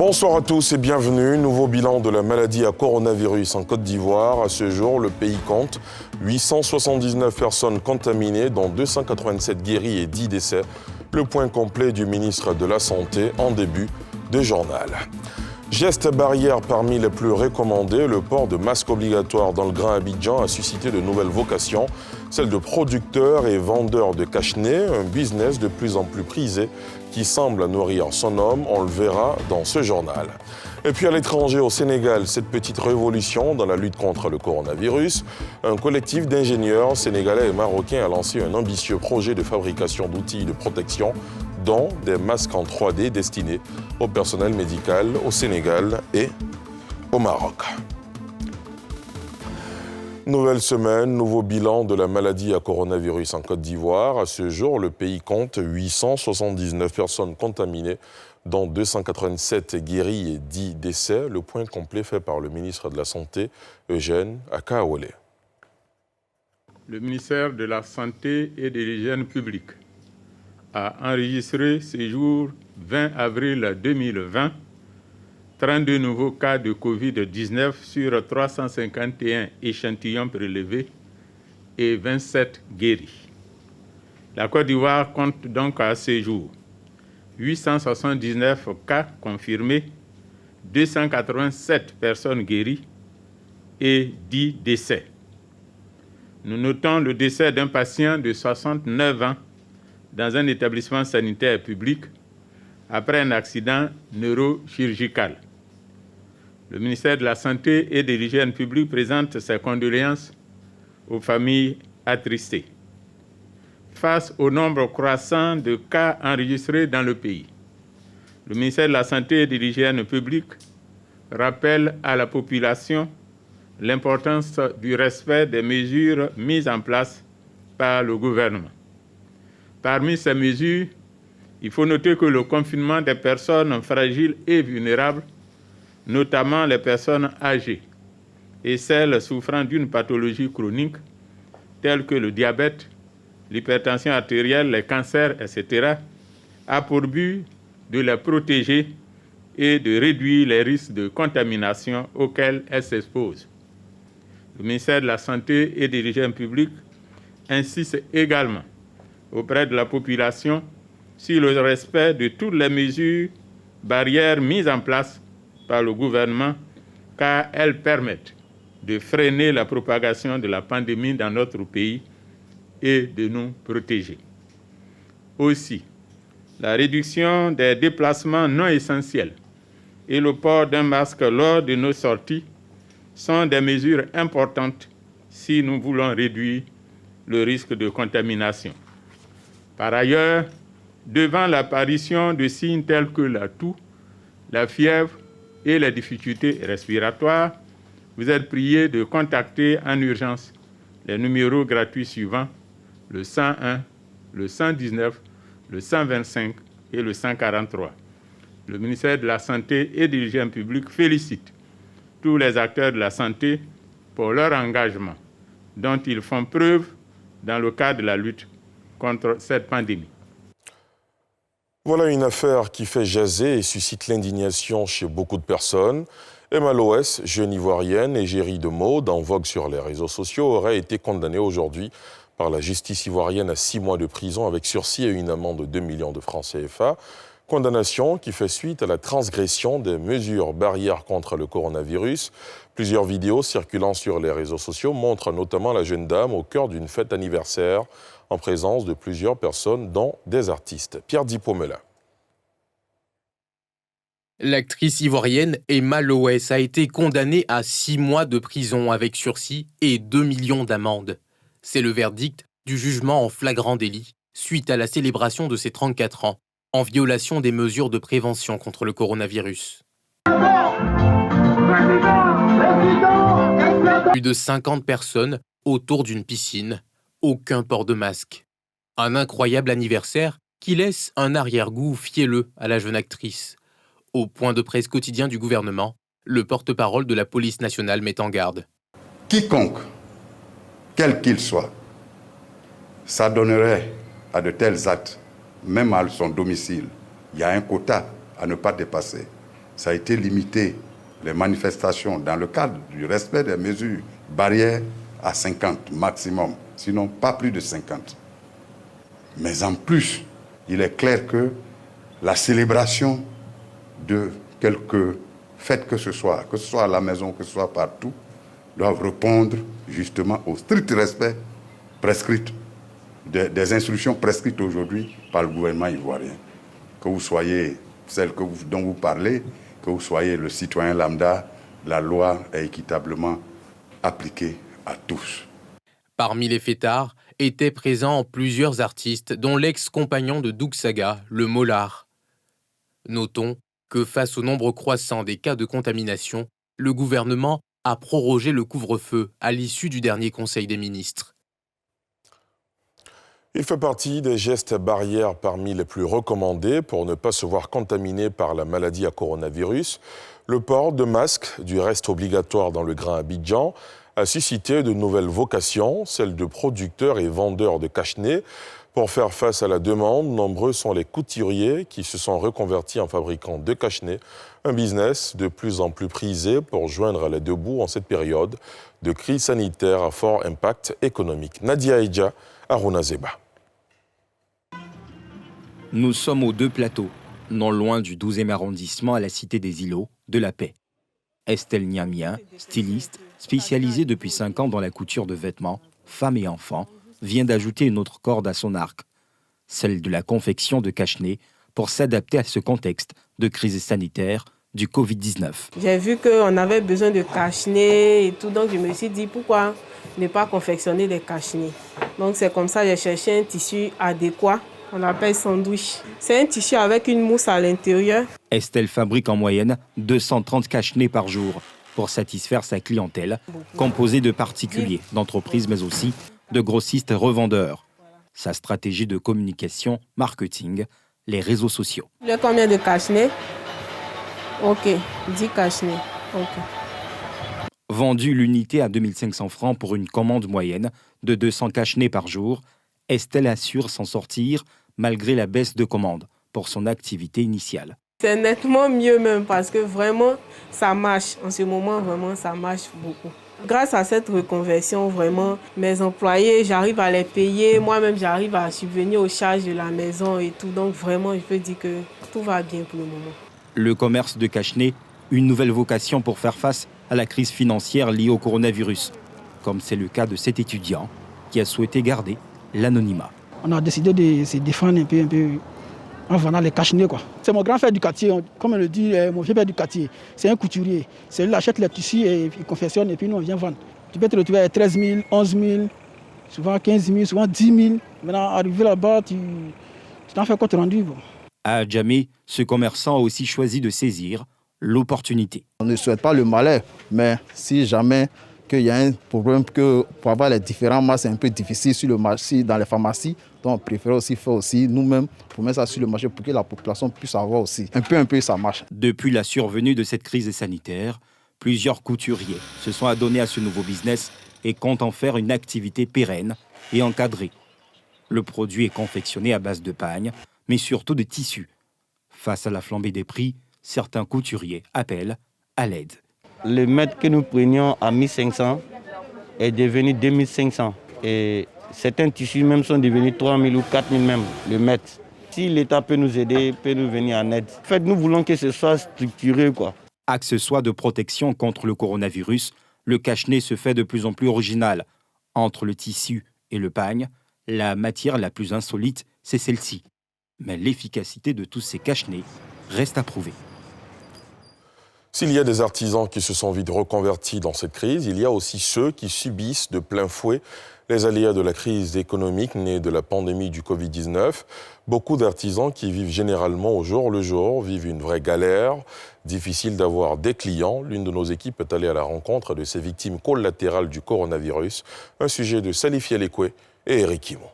Bonsoir à tous et bienvenue. Nouveau bilan de la maladie à coronavirus en Côte d'Ivoire. À ce jour, le pays compte 879 personnes contaminées, dont 287 guéris et 10 décès. Le point complet du ministre de la Santé en début de journal. Gestes barrières parmi les plus recommandés, le port de masques obligatoire dans le Grand Abidjan a suscité de nouvelles vocations, celle de producteurs et vendeurs de cache-nez, un business de plus en plus prisé qui semble nourrir son homme, on le verra dans ce journal. Et puis à l'étranger, au Sénégal, cette petite révolution dans la lutte contre le coronavirus, un collectif d'ingénieurs sénégalais et marocains a lancé un ambitieux projet de fabrication d'outils de protection, dont des masques en 3D destinés au personnel médical au Sénégal et au Maroc. Nouvelle semaine, nouveau bilan de la maladie à coronavirus en Côte d'Ivoire. À ce jour, le pays compte 879 personnes contaminées, dont 287 guéris et 10 décès. Le point complet fait par le ministre de la Santé, Eugène Akaole. Le ministère de la Santé et de l'Hygiène publique a enregistré ce jour 20 avril 2020 32 nouveaux cas de Covid-19 sur 351 échantillons prélevés et 27 guéris. La Côte d'Ivoire compte donc à ce jour 879 cas confirmés, 287 personnes guéries et 10 décès. Nous notons le décès d'un patient de 69 ans dans un établissement sanitaire public après un accident neurochirurgical. Le ministère de la Santé et de l'Hygiène publique présente ses condoléances aux familles attristées. Face au nombre croissant de cas enregistrés dans le pays, le ministère de la Santé et de l'Hygiène publique rappelle à la population l'importance du respect des mesures mises en place par le gouvernement. Parmi ces mesures, il faut noter que le confinement des personnes fragiles et vulnérables, notamment les personnes âgées et celles souffrant d'une pathologie chronique, telle que le diabète, l'hypertension artérielle, les cancers, etc., a pour but de les protéger et de réduire les risques de contamination auxquels elles s'exposent. Le ministère de la Santé et de l'Hygiène publique insiste également auprès de la population sur le respect de toutes les mesures barrières mises en place par le gouvernement, car elles permettent de freiner la propagation de la pandémie dans notre pays et de nous protéger. Aussi, la réduction des déplacements non essentiels et le port d'un masque lors de nos sorties sont des mesures importantes si nous voulons réduire le risque de contamination. Par ailleurs, devant l'apparition de signes tels que la toux, la fièvre et les difficultés respiratoires, vous êtes priés de contacter en urgence les numéros gratuits suivants, le 101, le 119, le 125 et le 143. Le ministère de la Santé et de l'Hygiène publique félicite tous les acteurs de la santé pour leur engagement dont ils font preuve dans le cadre de la lutte contre cette pandémie. Voilà une affaire qui fait jaser et suscite l'indignation chez beaucoup de personnes. Emma Loès, jeune ivoirienne, égérie de mode en vogue sur les réseaux sociaux, aurait été condamnée aujourd'hui par la justice ivoirienne à 6 mois de prison avec sursis et une amende de 2 millions de francs CFA. Condamnation qui fait suite à la transgression des mesures barrières contre le coronavirus. Plusieurs vidéos circulant sur les réseaux sociaux montrent notamment la jeune dame au cœur d'une fête anniversaire en présence de plusieurs personnes, dont des artistes. Pierre Dipomela. L'actrice ivoirienne Emma Loès a été condamnée à 6 mois de prison avec sursis et 2 millions d'amende. C'est le verdict du jugement en flagrant délit suite à la célébration de ses 34 ans en violation des mesures de prévention contre le coronavirus. Plus de 50 personnes autour d'une piscine, aucun port de masque. Un incroyable anniversaire qui laisse un arrière-goût fielleux à la jeune actrice. Au point de presse quotidien du gouvernement, le porte-parole de la police nationale met en garde. Quiconque, quel qu'il soit, s'adonnerait à de tels actes, même à son domicile, il y a un quota à ne pas dépasser. Ça a été limité, les manifestations, dans le cadre du respect des mesures barrières, à 50 maximum, sinon pas plus de 50. Mais en plus, il est clair que la célébration de quelque fête que ce soit à la maison, que ce soit partout, doivent répondre justement au strict respect prescrit des instructions prescrites aujourd'hui par le gouvernement ivoirien. Que vous soyez celle dont vous parlez, que vous soyez le citoyen lambda, la loi est équitablement appliquée à tous. Parmi les fêtards étaient présents plusieurs artistes, dont l'ex-compagnon de Doug Saga, le Mollard. Notons que face au nombre croissant des cas de contamination, le gouvernement a prorogé le couvre-feu à l'issue du dernier Conseil des ministres. Il fait partie des gestes barrières parmi les plus recommandés pour ne pas se voir contaminé par la maladie à coronavirus. Le port de masque, du reste obligatoire dans le Grand Abidjan, a suscité de nouvelles vocations, celles de producteurs et vendeurs de cache-nez. Pour faire face à la demande, nombreux sont les couturiers qui se sont reconvertis en fabricants de cache-nez, un business de plus en plus prisé pour joindre les deux bouts en cette période de crise sanitaire à fort impact économique. Nadia Eidja, Aruna Zeba. Nous sommes aux Deux Plateaux, non loin du 12e arrondissement à la Cité des Îlots, de la Paix. Estelle Niamien, styliste, spécialisée depuis 5 ans dans la couture de vêtements, femmes et enfants, vient d'ajouter une autre corde à son arc, celle de la confection de cache-nez pour s'adapter à ce contexte de crise sanitaire du Covid-19. J'ai vu qu'on avait besoin de cache-nez et tout, donc je me suis dit pourquoi ne pas confectionner des cache-nez. Donc c'est comme ça que j'ai cherché un tissu adéquat. On l'appelle sandwich. C'est un tissu avec une mousse à l'intérieur. Estelle fabrique en moyenne 230 cache-nez par jour pour satisfaire sa clientèle, composée de particuliers, d'entreprises, mais aussi de grossistes revendeurs. Sa stratégie de communication, marketing, les réseaux sociaux. Il y a combien de cache-nez? Ok, 10 cache-nez. Ok. Vendu l'unité à 2500 francs pour une commande moyenne de 200 cache-nez par jour, Estelle assure s'en sortir malgré la baisse de commandes pour son activité initiale. C'est nettement mieux même parce que vraiment, ça marche. En ce moment, vraiment, ça marche beaucoup. Grâce à cette reconversion, vraiment, mes employés, j'arrive à les payer. Moi-même, j'arrive à subvenir aux charges de la maison et tout. Donc vraiment, je peux dire que tout va bien pour le moment. Le commerce de cache-nez, une nouvelle vocation pour faire face à la crise financière liée au coronavirus, comme c'est le cas de cet étudiant qui a souhaité garder l'anonymat. On a décidé de se défendre un peu en vendant les cache-nez, quoi. C'est mon grand frère du quartier, comme on le dit, mon vieux père du quartier. C'est un couturier. C'est lui qui achète les tissus et il confectionne et puis nous on vient vendre. Tu peux te retrouver à 13 000, 11 000, souvent 15 000, souvent 10 000. Maintenant, arrivé là-bas, tu t'en fais compte rendu. Bon. À Djamé, ce commerçant a aussi choisi de saisir l'opportunité. On ne souhaite pas le malheur, mais si jamais qu'il y a un problème que pour avoir les différents masques, c'est un peu difficile sur le marché, dans les pharmacies. Donc on préfère aussi faire aussi nous-mêmes pour mettre ça sur le marché pour que la population puisse avoir aussi. Un peu, ça marche. Depuis la survenue de cette crise sanitaire, plusieurs couturiers se sont adonnés à ce nouveau business et comptent en faire une activité pérenne et encadrée. Le produit est confectionné à base de pagne, mais surtout de tissus. Face à la flambée des prix, certains couturiers appellent à l'aide. Le mètre que nous prenions à 1500 est devenu 2500. Et certains tissus même sont devenus 3000 ou 4000 même, le mètre. Si l'État peut nous aider, peut nous venir en aide. En fait, nous voulons que ce soit structuré, quoi. Accessoire de protection contre le coronavirus, le cache-nez se fait de plus en plus original. Entre le tissu et le pagne, la matière la plus insolite, c'est celle-ci. Mais l'efficacité de tous ces cache-nez reste à prouver. S'il y a des artisans qui se sont vite reconvertis dans cette crise, il y a aussi ceux qui subissent de plein fouet les aléas de la crise économique née de la pandémie du Covid-19. Beaucoup d'artisans qui vivent généralement au jour le jour vivent une vraie galère. Difficile d'avoir des clients. L'une de nos équipes est allée à la rencontre de ces victimes collatérales du coronavirus. Un sujet de Salif Yalekwe et Eric Kimon.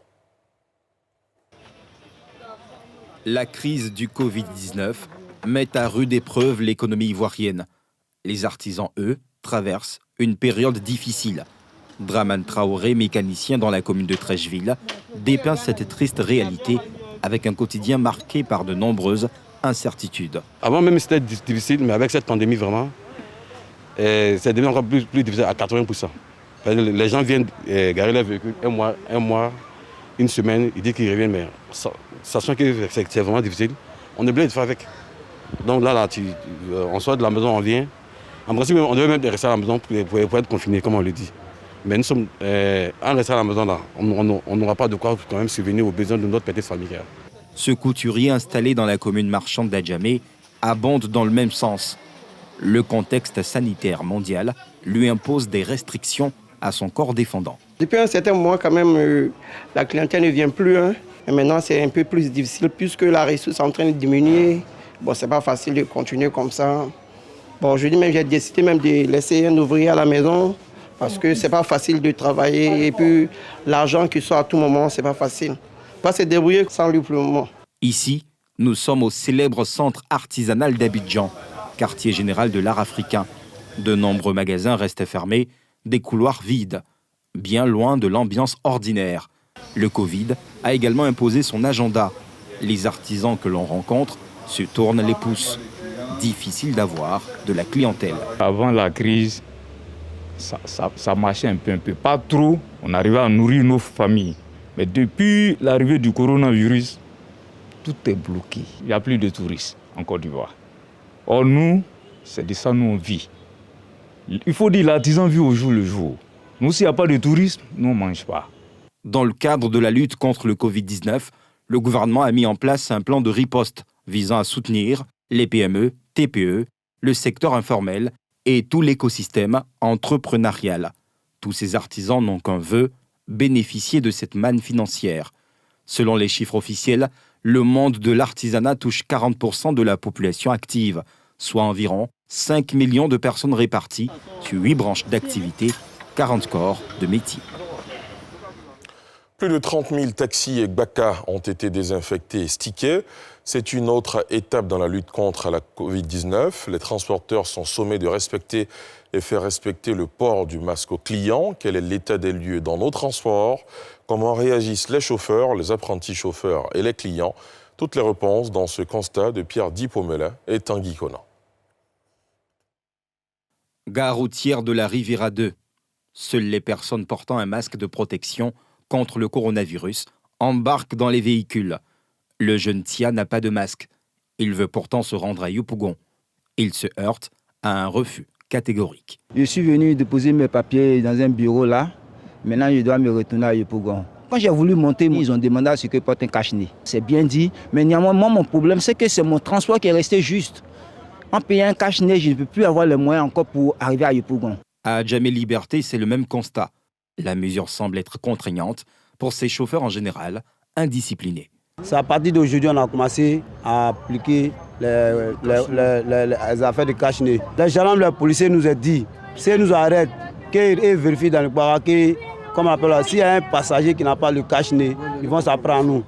La crise du Covid-19 met à rude épreuve l'économie ivoirienne. Les artisans, eux, traversent une période difficile. Draman Traoré, mécanicien dans la commune de Trècheville, dépeint cette triste réalité avec un quotidien marqué par de nombreuses incertitudes. Avant même c'était difficile, mais avec cette pandémie vraiment, c'est devenu encore plus difficile à 80%. Les gens viennent garer leur véhicule un mois, une semaine, ils disent qu'ils reviennent, mais sachant que c'est vraiment difficile, on est obligé de faire avec. Donc là on sort de la maison, on vient. En principe, on devait même rester à la maison pour être confiné, comme on le dit. Mais nous sommes, en restant à la maison, là, on n'aura pas de quoi quand même subvenir aux besoins de notre petite famille. Ce couturier installé dans la commune marchande d'Adjamé abonde dans le même sens. Le contexte sanitaire mondial lui impose des restrictions à son corps défendant. Depuis un certain moment, quand même, la clientèle ne vient plus. Et maintenant, c'est un peu plus difficile puisque la ressource est en train de diminuer. Bon, c'est pas facile de continuer comme ça. Bon, je dis même, j'ai décidé même de laisser un ouvrier à la maison parce que c'est pas facile de travailler. Et puis, l'argent qui sort à tout moment, c'est pas facile. Pas se débrouiller sans lui pour le moment. Ici, nous sommes au célèbre centre artisanal d'Abidjan, quartier général de l'art africain. De nombreux magasins restent fermés, des couloirs vides, bien loin de l'ambiance ordinaire. Le Covid a également imposé son agenda. Les artisans que l'on rencontre se tournent les pouces. Difficile d'avoir de la clientèle. Avant la crise, ça marchait un peu. Pas trop, on arrivait à nourrir nos familles. Mais depuis l'arrivée du coronavirus, tout est bloqué. Il n'y a plus de touristes en Côte d'Ivoire. Or nous, c'est de ça nous on vit. Il faut dire l'artisan vit au jour le jour. Nous, s'il n'y a pas de tourisme, nous on ne mange pas. Dans le cadre de la lutte contre le Covid-19, le gouvernement a mis en place un plan de riposte visant à soutenir les PME, TPE, le secteur informel et tout l'écosystème entrepreneurial. Tous ces artisans n'ont qu'un vœu, bénéficier de cette manne financière. Selon les chiffres officiels, le monde de l'artisanat touche 40% de la population active, soit environ 5 millions de personnes réparties sur 8 branches d'activité, 40 corps de métier. Plus de 30 000 taxis et gbaka ont été désinfectés et stickés. C'est une autre étape dans la lutte contre la Covid-19. Les transporteurs sont sommés de respecter et faire respecter le port du masque aux clients. Quel est l'état des lieux dans nos transports? Comment réagissent les chauffeurs, les apprentis chauffeurs et les clients? Toutes les réponses dans ce constat de Pierre Dipomelin et Tanguy Conan. Gare routière de la Riviera 2. Seules les personnes portant un masque de protection contre le coronavirus embarquent dans les véhicules. Le jeune Tia n'a pas de masque. Il veut pourtant se rendre à Yopougon. Il se heurte à un refus catégorique. Je suis venu déposer mes papiers dans un bureau là. Maintenant, je dois me retourner à Yopougon. Quand j'ai voulu monter, ils ont demandé à ce que je porte un cache-nez. C'est bien dit, mais néanmoins, moi, mon problème, c'est que c'est mon transport qui est resté juste. En payant un cache-nez, je ne peux plus avoir les moyens encore pour arriver à Yopougon. À Adjamé Liberté, c'est le même constat. La mesure semble être contraignante pour ces chauffeurs en général, indisciplinés. C'est à partir d'aujourd'hui qu'on a commencé à appliquer les affaires de cache-nez. Les gendarmes, les policiers nous ont dit, s'ils nous arrêtent, qu'ils vérifient dans le barrage, comme on appelle, s'il y a un passager qui n'a pas le cache-nez, ils vont s'apprendre à nous.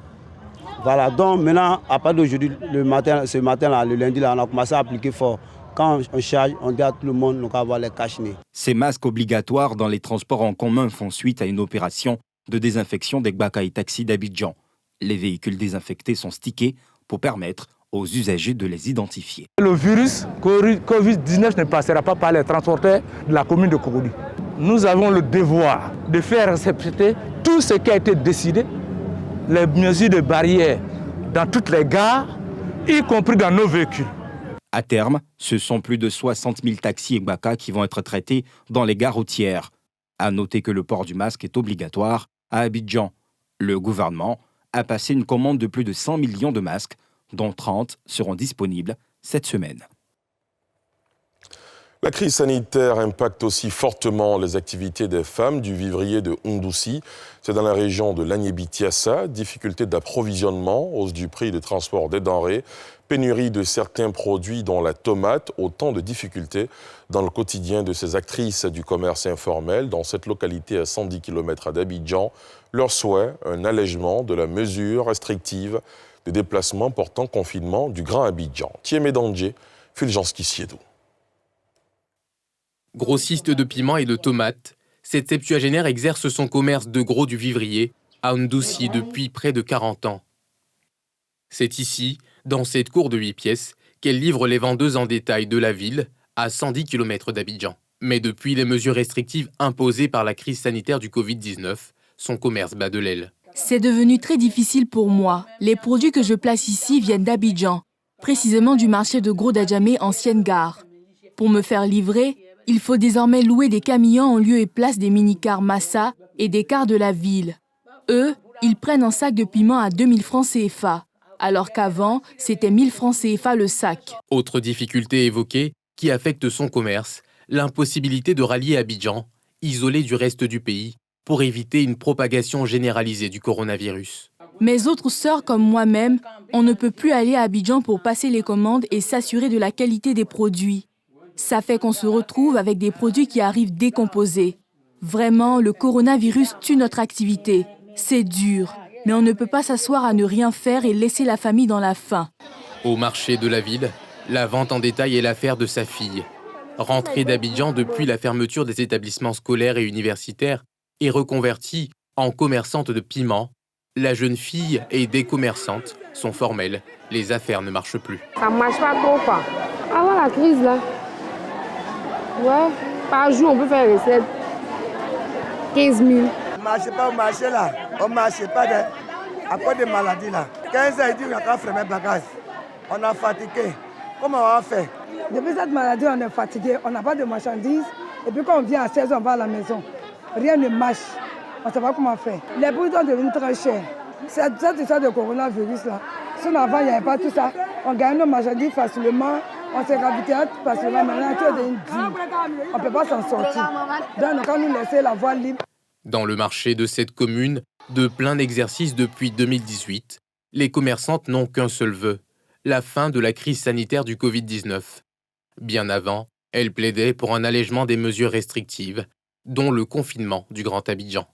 Voilà, donc maintenant, à partir d'aujourd'hui, ce matin-là, le lundi, là, on a commencé à appliquer fort. Quand on charge, on dit à tout le monde qu'on va avoir les cache-nez. Ces masques obligatoires dans les transports en commun font suite à une opération de désinfection des gbaka et taxis d'Abidjan. Les véhicules désinfectés sont stickés pour permettre aux usagers de les identifier. Le virus Covid-19 ne passera pas par les transporteurs de la commune de Kourouli. Nous avons le devoir de faire respecter tout ce qui a été décidé, les mesures de barrière dans toutes les gares, y compris dans nos véhicules. À terme, ce sont plus de 60 000 taxis et gbaka qui vont être traités dans les gares routières. À noter que le port du masque est obligatoire à Abidjan. Le gouvernement a passé une commande de plus de 100 millions de masques, dont 30 seront disponibles cette semaine. La crise sanitaire impacte aussi fortement les activités des femmes du vivrier de Hondoussi. C'est dans la région de l'Agnébi-Tiassa. Difficulté d'approvisionnement, hausse du prix de transport des denrées, pénurie de certains produits dont la tomate, autant de difficultés dans le quotidien de ces actrices du commerce informel dans cette localité à 110 km d'Abidjan. Leur souhait, un allègement de la mesure restrictive de déplacement portant confinement du Grand Abidjan. Thiemé Dandje, Fulgence Kissiedou. Grossiste de piments et de tomates, cette septuagénaire exerce son commerce de gros du vivrier à Ndoussi depuis près de 40 ans. C'est ici, dans cette cour de 8 pièces, qu'elle livre les vendeuses en détail de la ville, à 110 km d'Abidjan. Mais depuis les mesures restrictives imposées par la crise sanitaire du Covid-19, son commerce bat de l'aile. C'est devenu très difficile pour moi. Les produits que je place ici viennent d'Abidjan, précisément du marché de Gros d'Adjamé, ancienne gare. Pour me faire livrer, il faut désormais louer des camions en lieu et place des mini-cars Massa et des cars de la ville. Eux, ils prennent un sac de piment à 2000 francs CFA, alors qu'avant, c'était 1000 francs CFA le sac. Autre difficulté évoquée qui affecte son commerce, l'impossibilité de rallier Abidjan, isolé du reste du pays, pour éviter une propagation généralisée du coronavirus. Mes autres sœurs comme moi-même, on ne peut plus aller à Abidjan pour passer les commandes et s'assurer de la qualité des produits. Ça fait qu'on se retrouve avec des produits qui arrivent décomposés. Vraiment, le coronavirus tue notre activité. C'est dur, mais on ne peut pas s'asseoir à ne rien faire et laisser la famille dans la faim. Au marché de la ville, la vente en détail est l'affaire de sa fille. Rentrée d'Abidjan depuis la fermeture des établissements scolaires et universitaires et reconvertie en commerçante de piments, la jeune fille et des commerçantes sont formelles. Les affaires ne marchent plus. Ça ne marche pas trop, quoi. Avant la crise, là, ouais, par jour, on peut faire une recette 15 000. On ne marche pas au marché, là. On ne marche pas à cause des maladies, là. 15 ans, il dit qu'on a qu'à faire mes bagages. On a fatigué. Comment on va faire? Depuis cette maladie, on est fatigué. On n'a pas de marchandises. Et puis quand on vient à 16 h, on va à la maison. Rien ne marche. On ne sait pas comment faire. Les produits sont devenus très chers. Cette histoire de coronavirus, là. Sinon, avant, il n'y avait pas tout ça. On gagnait nos marchandises facilement. On s'est gravité facilement. Maintenant, tout est devenu dur. On ne peut pas s'en sortir. Donc, quand nous laisser la voie libre. Dans le marché de cette commune, de plein exercice depuis 2018, les commerçantes n'ont qu'un seul vœu, la fin de la crise sanitaire du Covid-19. Bien avant, elles plaidaient pour un allègement des mesures restrictives, dont le confinement du Grand Abidjan.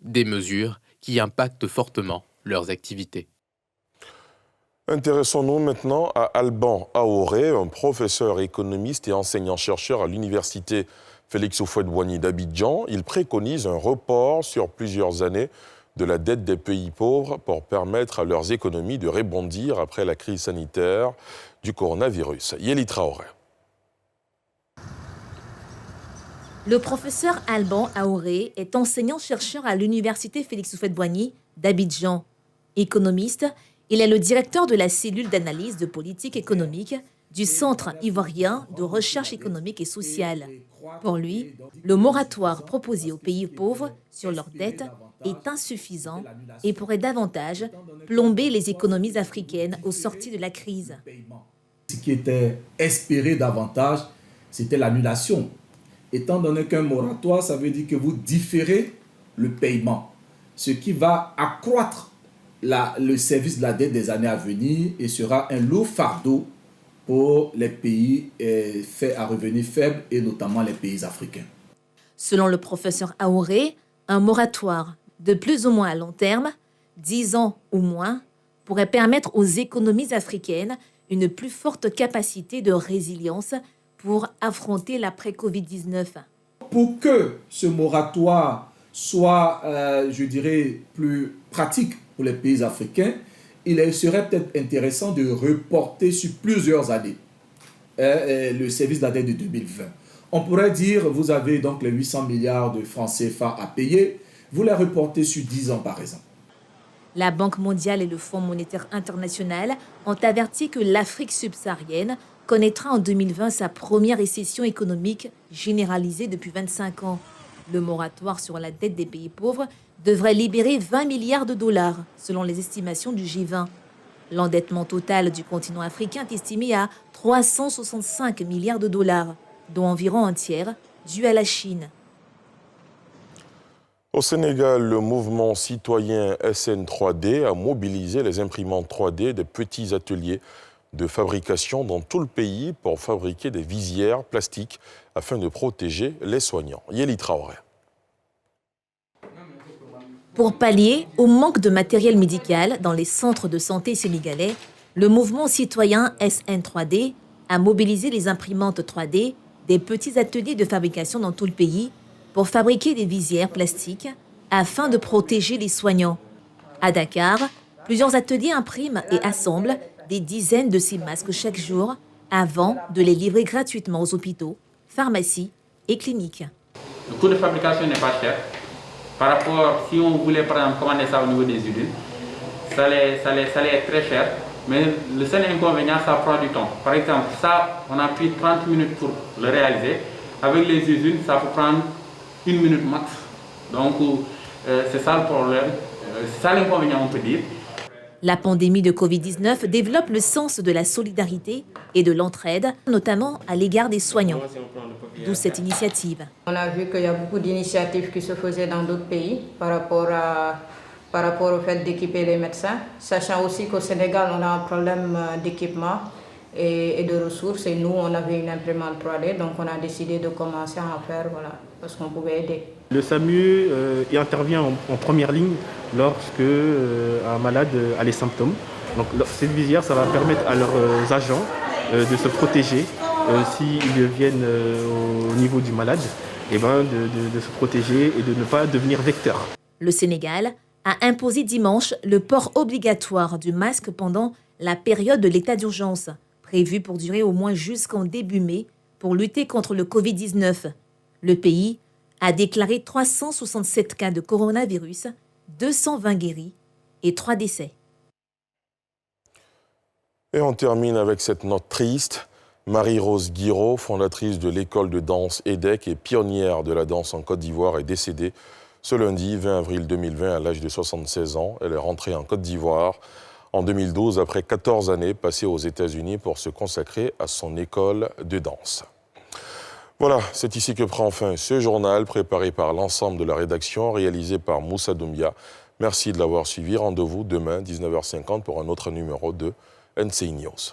Des mesures qui impactent fortement leurs activités. Intéressons-nous maintenant à Alban Aoré, un professeur économiste et enseignant-chercheur à l'université Félix Houphouët-Boigny d'Abidjan. Il préconise un report sur plusieurs années de la dette des pays pauvres pour permettre à leurs économies de rebondir après la crise sanitaire du coronavirus. Yeli Traoré. Le professeur Alban Aoré est enseignant-chercheur à l'université Félix Houphouët-Boigny d'Abidjan. Économiste, il est le directeur de la cellule d'analyse de politique économique du Centre ivoirien de recherche économique et sociale. Pour lui, le moratoire proposé aux pays pauvres sur leurs dettes est insuffisant et pourrait davantage plomber les économies africaines au sortir de la crise. Ce qui était espéré davantage, c'était l'annulation. Étant donné qu'un moratoire, ça veut dire que vous différez le paiement, ce qui va accroître le service de la dette des années à venir et sera un lourd fardeau pour les pays à revenus faibles et notamment les pays africains. Selon le professeur Aoré, un moratoire de plus ou moins à long terme, 10 ans ou moins, pourrait permettre aux économies africaines une plus forte capacité de résilience pour affronter l'après-Covid-19. Pour que ce moratoire soit, je dirais, plus pratique pour les pays africains, il serait peut-être intéressant de reporter sur plusieurs années le service de la dette de 2020. On pourrait dire, vous avez donc les 800 milliards de francs CFA à payer, vous les reportez sur 10 ans par exemple. La Banque mondiale et le Fonds monétaire international ont averti que l'Afrique subsaharienne connaîtra en 2020 sa première récession économique généralisée depuis 25 ans. Le moratoire sur la dette des pays pauvres devrait libérer 20 milliards de dollars, selon les estimations du G20. L'endettement total du continent africain est estimé à 365 milliards de dollars, dont environ un tiers dû à la Chine. Au Sénégal, le mouvement citoyen SN3D a mobilisé les imprimantes 3D des petits ateliers de fabrication dans tout le pays pour fabriquer des visières plastiques afin de protéger les soignants. Yeli Traoré. Pour pallier au manque de matériel médical dans les centres de santé sénégalais, le mouvement citoyen SN3D a mobilisé les imprimantes 3D des petits ateliers de fabrication dans tout le pays pour fabriquer des visières plastiques afin de protéger les soignants. À Dakar, plusieurs ateliers impriment et assemblent des dizaines de ces masques chaque jour avant de les livrer gratuitement aux hôpitaux, pharmacies et cliniques. Le coût de fabrication n'est pas cher. Par rapport, si on voulait par exemple commander ça au niveau des usines, ça allait être très cher. Mais le seul inconvénient, ça prend du temps. Par exemple, ça, on a pris 30 minutes pour le réaliser. Avec les usines, ça peut prendre 1 minute max. Donc, c'est ça le problème. C'est ça l'inconvénient, on peut dire. La pandémie de Covid-19 développe le sens de la solidarité et de l'entraide, notamment à l'égard des soignants. D'où cette initiative. On a vu qu'il y a beaucoup d'initiatives qui se faisaient dans d'autres pays par rapport au fait d'équiper les médecins, sachant aussi qu'au Sénégal, on a un problème d'équipement et de ressources. Et nous, on avait une imprimante 3D, donc on a décidé de commencer à en faire, voilà, parce qu'on pouvait aider. Le SAMU intervient en première ligne lorsque un malade a les symptômes. Donc cette visière, ça va permettre à leurs agents de se protéger s'ils viennent au niveau du malade, de se protéger et de ne pas devenir vecteur. Le Sénégal a imposé dimanche le port obligatoire du masque pendant la période de l'état d'urgence, prévue pour durer au moins jusqu'en début mai pour lutter contre le Covid-19. Le pays a déclaré 367 cas de coronavirus, 220 guéris et 3 décès. Et on termine avec cette note triste. Marie-Rose Guiraud, fondatrice de l'école de danse EDEC et pionnière de la danse en Côte d'Ivoire, est décédée ce lundi 20 avril 2020 à l'âge de 76 ans. Elle est rentrée en Côte d'Ivoire en 2012 après 14 années passées aux États-Unis pour se consacrer à son école de danse. Voilà, c'est ici que prend fin ce journal préparé par l'ensemble de la rédaction, réalisé par Moussa Doumbia. Merci de l'avoir suivi. Rendez-vous demain 19h50 pour un autre numéro de NCI News.